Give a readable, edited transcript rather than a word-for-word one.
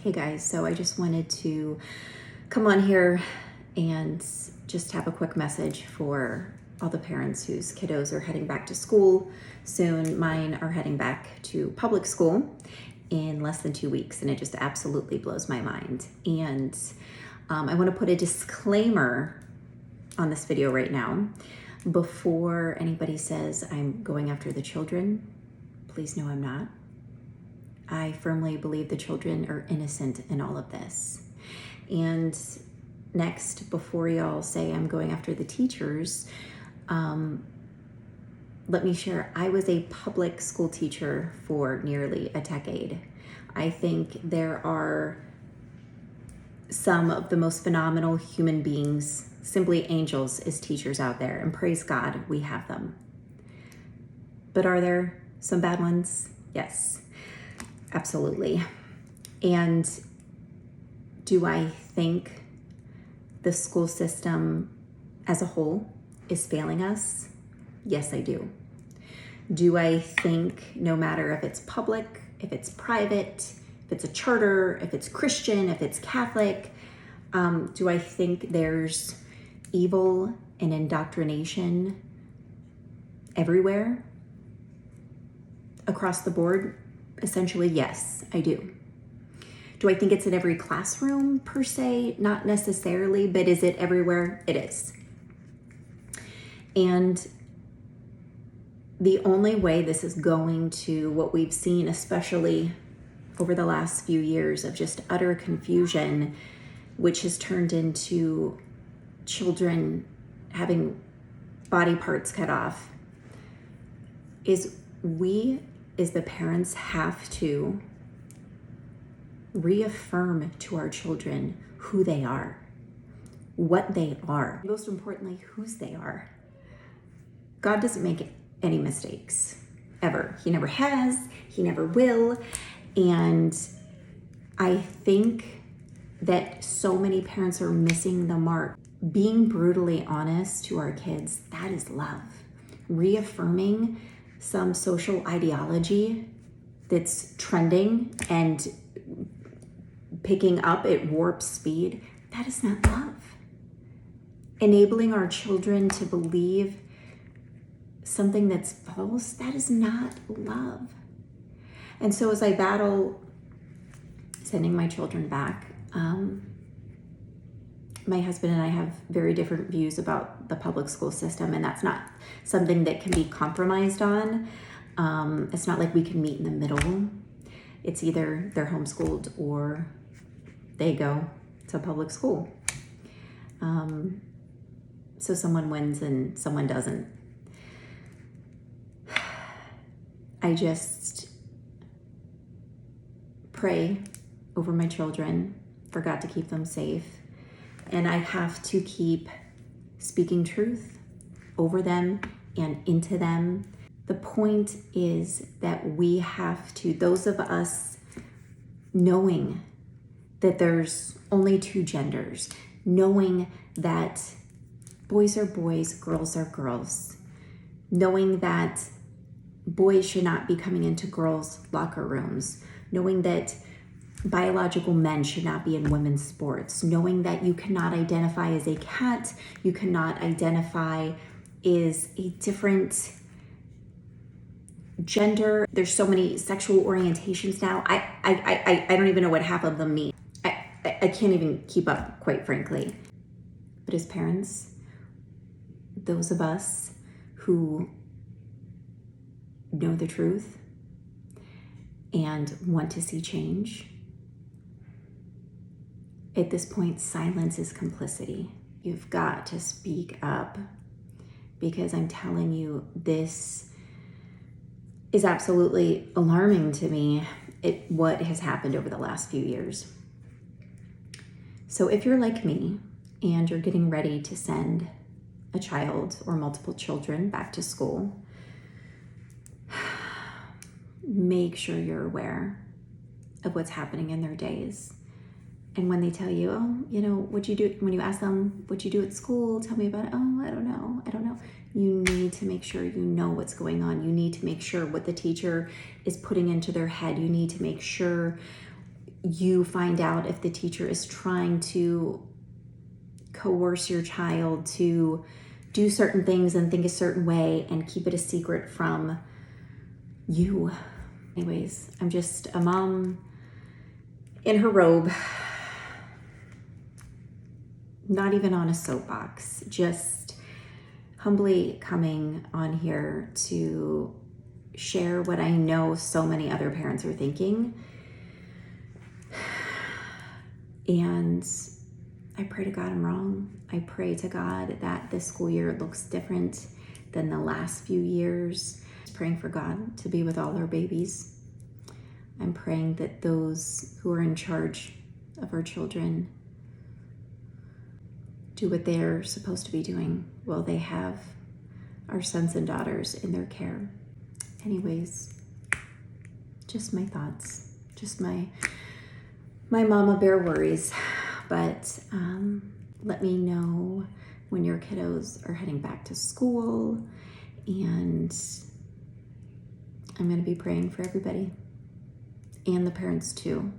Hey guys, so I just wanted to come on here and just have a quick message for all the parents whose kiddos are heading back to school soon. Mine are heading back to public school in less than 2 weeks, and it just absolutely blows my mind. And I want to put a disclaimer on this video right now before anybody says I'm going after the children. Please know I'm not. I firmly believe the children are innocent in all of this. And next, before y'all say I'm going after the teachers, let me share, I was a public school teacher for nearly a decade. I think there are some of the most phenomenal human beings, simply angels as teachers out there, and praise God, we have them. But are there some bad ones? Yes. Absolutely. And do I think the school system as a whole is failing us? Yes, I do. Do I think no matter if it's public, if it's private, if it's a charter, if it's Christian, if it's Catholic, do I think there's evil and indoctrination everywhere across the board? Essentially, yes, I do. Do I think it's in every classroom per se? Not necessarily, but is it everywhere? It is. And the only way this is going to, what we've seen, especially over the last few years of just utter confusion, which has turned into children having body parts cut off, is we as the parents have to reaffirm to our children who they are, what they are, most importantly, whose they are. God doesn't make any mistakes, ever. He never has, he never will. And I think that so many parents are missing the mark. Being brutally honest to our kids, that is love. Reaffirming some social ideology that's trending and picking up at warp speed, that is not love. Enabling our children to believe something that's false, that is not love. And so as I battle sending my children back, my husband and I have very different views about the public school system, and that's not something that can be compromised on. It's not like we can meet in the middle. It's either they're homeschooled or they go to public school. So someone wins and someone doesn't. I just pray over my children, for God to keep them safe. And I have to keep speaking truth over them and into them. The point is that we have to, those of us knowing that there's only two genders, knowing that boys are boys, girls are girls, knowing that boys should not be coming into girls' locker rooms, knowing that biological men should not be in women's sports, knowing that you cannot identify as a cat, you cannot identify as a different gender. There's so many sexual orientations now. I don't even know what half of them mean. I can't even keep up, quite frankly. But as parents, those of us who know the truth and want to see change, at this point, silence is complicity. You've got to speak up, because I'm telling you, this is absolutely alarming to me, what has happened over the last few years. So if you're like me and you're getting ready to send a child or multiple children back to school, make sure you're aware of what's happening in their days. And when they tell you, oh, you know, what'd you do? When you ask them, what'd you do at school? Tell me about it. Oh, I don't know. You need to make sure you know what's going on. You need to make sure what the teacher is putting into their head. You need to make sure you find out if the teacher is trying to coerce your child to do certain things and think a certain way and keep it a secret from you. Anyways, I'm just a mom in her robe, not even on a soapbox, just humbly coming on here to share what I know so many other parents are thinking. And I pray to God I'm wrong. I pray to God that this school year looks different than the last few years. Just praying for God to be with all our babies. I'm praying that those who are in charge of our children do what they're supposed to be doing while they have our sons and daughters in their care. Anyways, just my thoughts, just my mama bear worries. But let me know when your kiddos are heading back to school, and I'm going to be praying for everybody and the parents too.